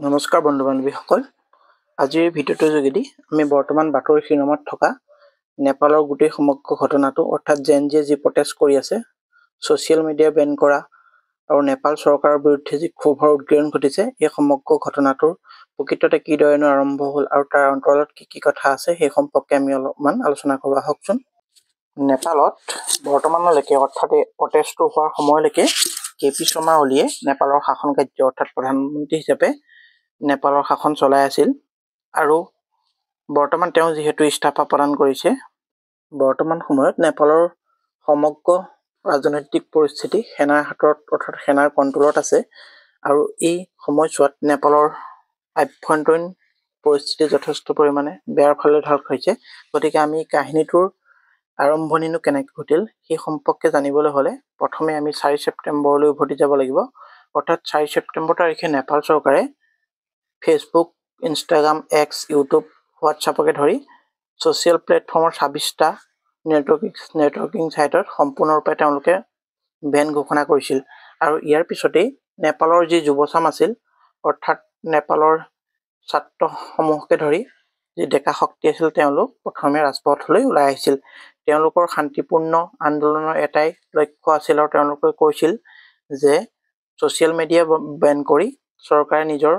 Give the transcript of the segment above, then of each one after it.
নমস্কাৰ বন্ধু বান্ধৱীসকল, আজিৰ ভিডিঅ'টোৰ যোগেদি আমি বৰ্তমান বাতৰি শিৰোনামত থকা নেপালৰ গোটেই সমগ্ৰ ঘটনাটো অৰ্থাৎ জেএনজিয়ে যি প্ৰটেষ্ট কৰি আছে, ছ'চিয়েল মিডিয়া বেন কৰা আৰু নেপাল চৰকাৰৰ বিৰুদ্ধে যি ক্ষোভৰ উদ্গীৰণ ঘটিছে, এই সমগ্ৰ ঘটনাটোৰ প্ৰকৃততে কিদৰেনো আৰম্ভ হ'ল আৰু তাৰ অন্তৰালত কি কথা আছে সেই সম্পৰ্কে আমি অলপমান আলোচনা কৰোঁ। আহকচোন। নেপালত বৰ্তমানলৈকে অৰ্থাৎ এই প্ৰটেষ্টটো হোৱাৰ সময়লৈকে কেপি শৰ্মা অলিয়ে নেপালৰ শাসন কাৰ্য অৰ্থাৎ প্ৰধানমন্ত্ৰী হিচাপে নেপালৰ শাসন চলাই আছিল আৰু বৰ্তমান তেওঁ যিহেতু ইস্তফা প্ৰদান কৰিছে, বৰ্তমান সময়ত নেপালৰ সমগ্ৰ ৰাজনৈতিক পৰিস্থিতি সেনাৰ হাতত অৰ্থাৎ সেনাৰ কণ্ট্ৰলত আছে আৰু এই সময়ছোৱাত নেপালৰ আভ্যন্তৰীণ পৰিস্থিতি যথেষ্ট পৰিমাণে বেয়াৰ ফালে ঢাল খাইছে। গতিকে আমি কাহিনীটোৰ আৰম্ভণিনো কেনেকৈ ঘটিল সেই সম্পৰ্কে জানিবলৈ হ'লে প্ৰথমে আমি 4 ছেপ্টেম্বৰলৈ উভতি যাব লাগিব। অৰ্থাৎ 4 ছেপ্টেম্বৰ তাৰিখে নেপাল চৰকাৰে ফেচবুক, ইনষ্টাগ্ৰাম, এক্স, ইউটিউব, হোৱাটছআপকে ধৰি ছ'চিয়েল প্লেটফৰ্মৰ 26টা নেটৱৰ্কিং ছাইটত সম্পূৰ্ণৰূপে তেওঁলোকে বেন ঘোষণা কৰিছিল আৰু ইয়াৰ পিছতেই নেপালৰ যি যুৱচাম আছিল অৰ্থাৎ নেপালৰ ছাত্ৰসমূহকে ধৰি যি ডেকা শক্তি আছিল, তেওঁলোক প্ৰথমে ৰাজপথলৈ ওলাই আহিছিল। তেওঁলোকৰ শান্তিপূৰ্ণ আন্দোলনৰ এটাই লক্ষ্য আছিল আৰু তেওঁলোকে কৈছিল যে ছ'চিয়েল মিডিয়া বেন কৰি চৰকাৰে নিজৰ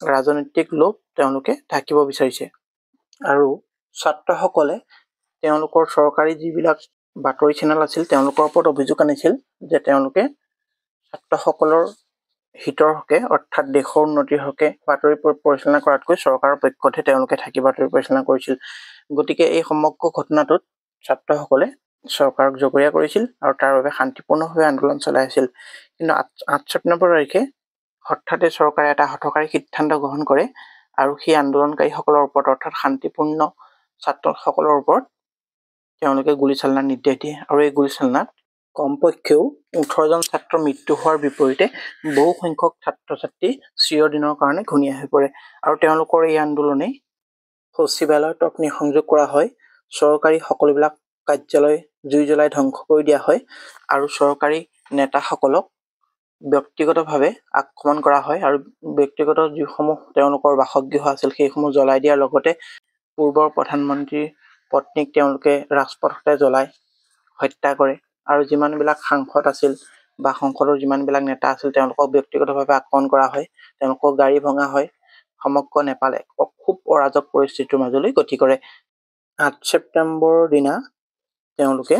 ৰাজনৈতিক লোভ তেওঁলোকে ঢাকিব বিচাৰিছে আৰু ছাত্ৰসকলে তেওঁলোকৰ চৰকাৰী যিবিলাক বাতৰি চেনেল আছিল তেওঁলোকৰ ওপৰত অভিযোগ আনিছিল যে তেওঁলোকে ছাত্ৰসকলৰ হিতৰ হকে অৰ্থাৎ দেশৰ উন্নতিৰ হকে বাতৰি পৰিচালনা কৰাতকৈ চৰকাৰৰ পক্ষতহে তেওঁলোকে থাকি বাতৰি পৰিচালনা কৰিছিল। গতিকে এই সমগ্ৰ ঘটনাটোত ছাত্ৰসকলে চৰকাৰক জগৰীয়া কৰিছিল আৰু তাৰ বাবে শান্তিপূৰ্ণভাৱে আন্দোলন চলাই আছিল। কিন্তু 8 ছেপ্টেম্বৰ তাৰিখে হঠাতে চৰকাৰে এটা হঠকাৰী সিদ্ধান্ত গ্ৰহণ কৰে আৰু সেই আন্দোলনকাৰীসকলৰ ওপৰত অৰ্থাৎ শান্তিপূৰ্ণ ছাত্ৰসকলৰ ওপৰত তেওঁলোকে গুলীচালনাৰ নিৰ্দেশ দিয়ে আৰু এই গুলীচালনাত কমপক্ষেও 18জন ছাত্ৰৰ মৃত্যু হোৱাৰ বিপৰীতে বহু সংখ্যক ছাত্ৰ ছাত্ৰী চিৰদিনৰ কাৰণে ঘূণীয়া হৈ পৰে আৰু তেওঁলোকৰ এই আন্দোলনে সচিবালয়ত অগ্নিসংযোগ কৰা হয়, চৰকাৰী সকলোবিলাক কাৰ্যালয় জুই জ্বলাই ধ্বংস কৰি দিয়া হয় আৰু চৰকাৰী নেতাসকলক ব্যক্তিগতভাৱে আক্ৰমণ কৰা হয় আৰু ব্যক্তিগত যিসমূহ তেওঁলোকৰ বাসগৃহ আছিল সেইসমূহ জ্বলাই দিয়াৰ লগতে পূৰ্বৰ প্ৰধানমন্ত্ৰীৰ পত্নীক তেওঁলোকে ৰাজপথতে জ্বলাই হত্যা কৰে আৰু যিমানবিলাক সাংসদ আছিল বা সংসদৰ যিমানবিলাক নেতা আছিল তেওঁলোকক ব্যক্তিগতভাৱে আক্ৰমণ কৰা হয়, তেওঁলোকৰ গাড়ী ভঙা হয়। সমগ্ৰ নেপালে খুব অৰাজক পৰিস্থিতিৰ মাজলৈ গতি কৰে। 8 ছেপ্টেম্বৰৰ দিনা তেওঁলোকে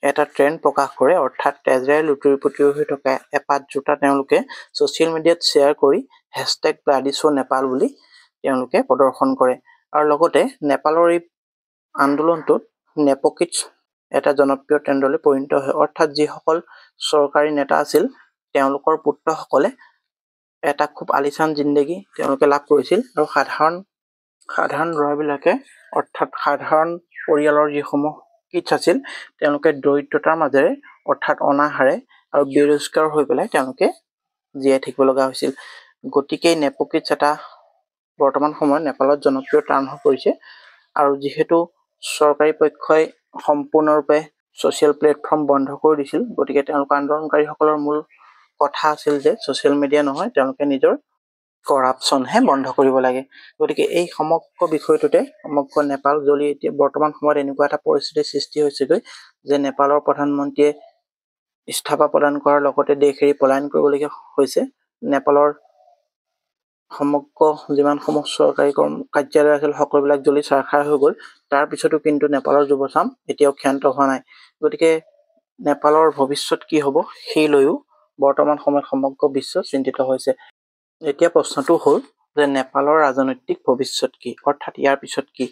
এটা ট্ৰেণ্ড প্ৰকাশ কৰে, অৰ্থাৎ তেজেৰে লুতুৰি পুতুৰি হৈ থকা এপাত জোতা তেওঁলোকে ছ'চিয়েল মিডিয়াত শ্বেয়াৰ কৰি #BloodShowNepal বুলি তেওঁলোকে প্ৰদৰ্শন কৰে আৰু লগতে নেপালৰ এই আন্দোলনটোত নেপোকিটছ এটা জনপ্ৰিয় ট্ৰেণ্ডলৈ পৰিণত হয়। অৰ্থাৎ যিসকল চৰকাৰী নেতা আছিল তেওঁলোকৰ পুত্ৰসকলে এটা খুব আলিচান জিন্দগী তেওঁলোকে লাভ কৰিছিল আৰু সাধাৰণ ল'ৰাবিলাকে অৰ্থাৎ সাধাৰণ পৰিয়ালৰ যিসমূহ কিডছ আছিল তেওঁলোকে দৰিদ্ৰতাৰ মাজেৰে অৰ্থাৎ অনাহাৰে আৰু বেৰোজগাৰ হৈ পেলাই তেওঁলোকে জীয়াই থাকিব লগা হৈছিল। গতিকে নেপোকিটছ এটা বৰ্তমান সময়ত নেপালত জনপ্ৰিয় টাৰ্ম হৈ পৰিছে আৰু যিহেতু চৰকাৰী পক্ষই সম্পূৰ্ণৰূপে ছ'চিয়েল প্লেটফৰ্ম বন্ধ কৰি দিছিল, গতিকে তেওঁলোকৰ আন্দোলনকাৰীসকলৰ মূল কথা আছিল যে ছ'চিয়েল মিডিয়া নহয়, তেওঁলোকে নিজৰ কৰাপশ্যনহে বন্ধ কৰিব লাগে। গতিকে এই সমগ্ৰ বিষয়টোতে সমগ্ৰ নেপাল জ্বলি এতিয়া বৰ্তমান সময়ত এনেকুৱা এটা পৰিস্থিতিৰ সৃষ্টি হৈছেগৈ যে নেপালৰ প্ৰধানমন্ত্ৰীয়ে ইস্তফা প্ৰদান কৰাৰ লগতে দেশ এৰি পলায়ন কৰিবলগীয়া হৈছে। নেপালৰ সমগ্ৰ যিমানসমূহ চৰকাৰী কাৰ্যালয় আছিল সকলোবিলাক জ্বলি ছাৰখাৰ হৈ গ'ল। তাৰ পিছতো কিন্তু নেপালৰ যুৱচাম এতিয়াও ক্ষান্ত হোৱা নাই। গতিকে নেপালৰ ভৱিষ্যত কি হ'ব সেই লৈও বৰ্তমান সময়ত সমগ্ৰ বিশ্ব চিন্তিত হৈছে। এতিয়া প্ৰশ্নটো হ'ল যে নেপালৰ ৰাজনৈতিক ভৱিষ্যত কি, অৰ্থাৎ ইয়াৰ পিছত কি?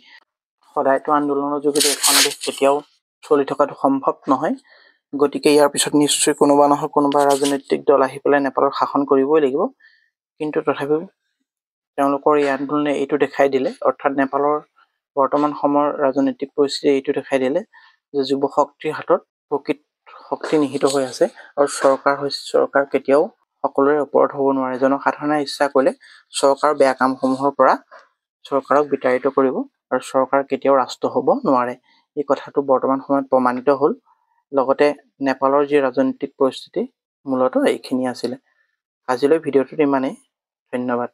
সদায়তো আন্দোলনৰ যোগেদি এখন দেশ কেতিয়াও চলি থকাটো সম্ভৱ নহয়। গতিকে ইয়াৰ পিছত নিশ্চয় কোনোবা নহয় কোনোবা ৰাজনৈতিক দল আহি পেলাই নেপালত শাসন কৰিবই লাগিব। কিন্তু তথাপিও তেওঁলোকৰ এই আন্দোলনে এইটো দেখাই দিলে, অৰ্থাৎ নেপালৰ বৰ্তমান সময়ৰ ৰাজনৈতিক পৰিস্থিতি এইটো দেখাই দিলে যে যুৱ শক্তিৰ হাতত প্ৰকৃত শক্তি নিহিত হৈ আছে আৰু চৰকাৰ কেতিয়াও সকলোৰে ওপৰত হ'ব নোৱাৰে। জনসাধাৰণে ইচ্ছা কৰিলে চৰকাৰৰ বেয়া কামসমূহৰ পৰা চৰকাৰক বিতাড়িত কৰিব আৰু চৰকাৰ কেতিয়াও ৰাষ্ট্ৰ হ'ব নোৱাৰে। এই কথাটো বৰ্তমান সময়ত প্ৰমাণিত হ'ল। লগতে নেপালৰ যি ৰাজনৈতিক পৰিস্থিতি মূলতঃ এইখিনি আছিলে। আজিলৈ ভিডিঅ'টোত ইমানেই। ধন্যবাদ।